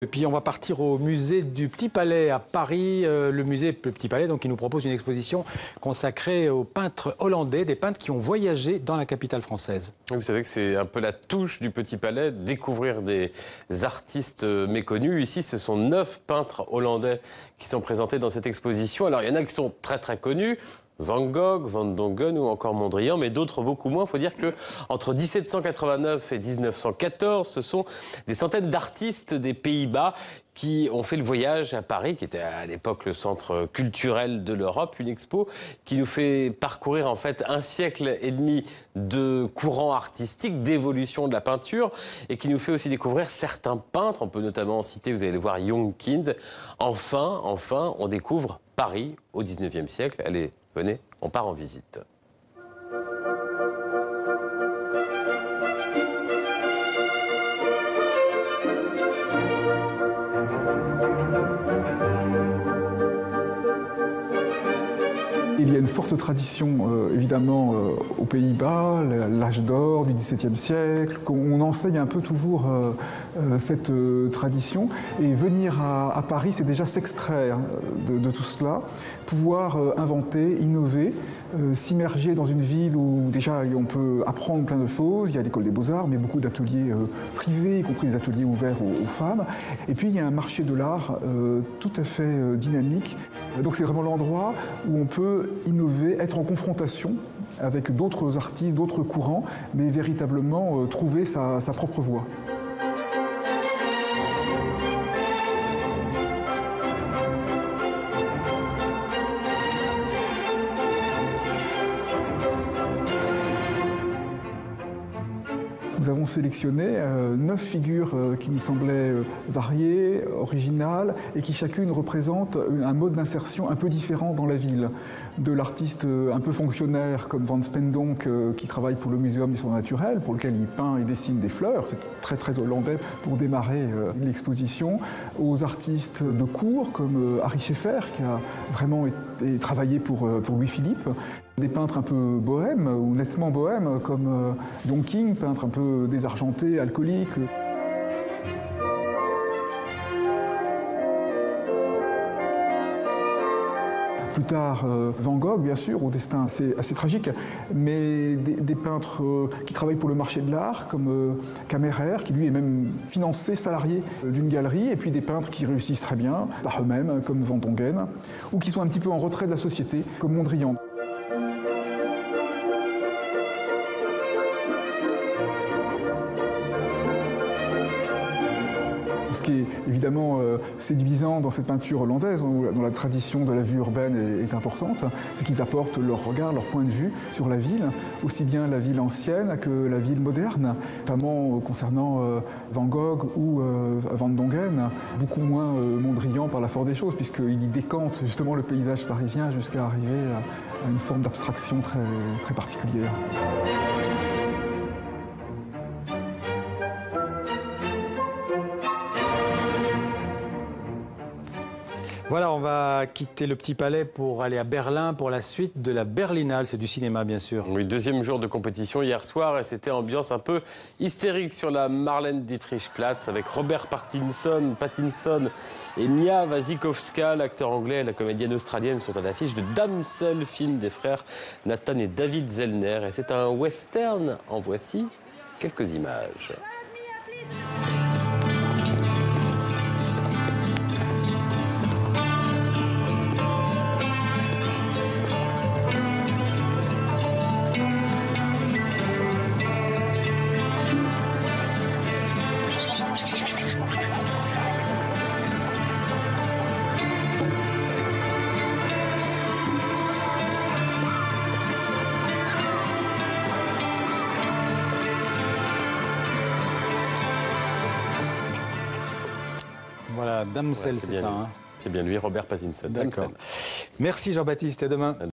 Et puis on va partir au musée du Petit Palais à Paris, le musée Petit Palais donc, qui nous propose une exposition consacrée aux peintres hollandais, des peintres qui ont voyagé dans la capitale française. Vous savez que c'est un peu la touche du Petit Palais, découvrir des artistes méconnus. Ici, ce sont 9 peintres hollandais qui sont présentés dans cette exposition. Alors il y en a qui sont très connus. Van Gogh, Van Dongen ou encore Mondrian, mais d'autres beaucoup moins. Il faut dire qu'entre 1789 et 1914, ce sont des centaines d'artistes des Pays-Bas qui ont fait le voyage à Paris, qui était à l'époque le centre culturel de l'Europe, une expo qui nous fait parcourir en fait un siècle et demi de courants artistiques, d'évolution de la peinture, et qui nous fait aussi découvrir certains peintres. On peut notamment citer, vous allez le voir, Young Kind. Enfin, on découvre Paris au 19e siècle. Allez, venez, on part en visite. Il y a une forte tradition, évidemment, aux Pays-Bas, l'âge d'or du XVIIe siècle. On enseigne un peu toujours cette tradition. Et venir à Paris, c'est déjà s'extraire de tout cela, pouvoir inventer, innover, s'immerger dans une ville où déjà on peut apprendre plein de choses. Il y a l'école des beaux-arts, mais beaucoup d'ateliers privés, y compris des ateliers ouverts aux femmes. Et puis il y a un marché de l'art tout à fait dynamique. Donc c'est vraiment l'endroit où on peut innover, être en confrontation avec d'autres artistes, d'autres courants, mais véritablement trouver sa propre voie. Nous avons sélectionné 9 figures qui nous semblaient variées, originales, et qui chacune représente un mode d'insertion un peu différent dans la ville. De l'artiste un peu fonctionnaire comme Van Spendonck, qui travaille pour le Muséum d'histoire naturelle, pour lequel il peint et dessine des fleurs, c'est très hollandais pour démarrer l'exposition, aux artistes de cour comme Ary Scheffer, qui a vraiment travaillé pour Louis-Philippe, des peintres un peu bohèmes, ou nettement bohèmes, comme Young Kind, peintre un peu désargenté, alcoolique. Plus tard, Van Gogh, bien sûr, au destin assez tragique, mais des peintres qui travaillent pour le marché de l'art, comme Kammerer, qui lui est même financé, salarié d'une galerie, et puis des peintres qui réussissent très bien, par eux-mêmes, comme Van Dongen, ou qui sont un petit peu en retrait de la société, comme Mondrian. Ce qui est évidemment séduisant dans cette peinture hollandaise, dont la tradition de la vue urbaine est importante, c'est qu'ils apportent leur regard, leur point de vue sur la ville, aussi bien la ville ancienne que la ville moderne, notamment concernant Van Gogh ou Van Dongen, beaucoup moins Mondrian par la force des choses, puisqu'il y décante justement le paysage parisien jusqu'à arriver à une forme d'abstraction très particulière. Voilà, on va quitter le Petit Palais pour aller à Berlin pour la suite de la Berlinale. C'est du cinéma, bien sûr. Oui, deuxième jour de compétition hier soir et c'était ambiance un peu hystérique sur la Marlene-Dietrich-Platz avec Robert Pattinson et Mia Wasikowska. L'acteur anglais et la comédienne australienne sont à l'affiche de Damsel, film des frères Nathan et David Zellner. Et c'est un western. En voici quelques images. Voilà, Damsel, ouais, c'est ça. C'est bien lui, Robert Pattinson. D'accord. Merci Jean-Baptiste, à demain.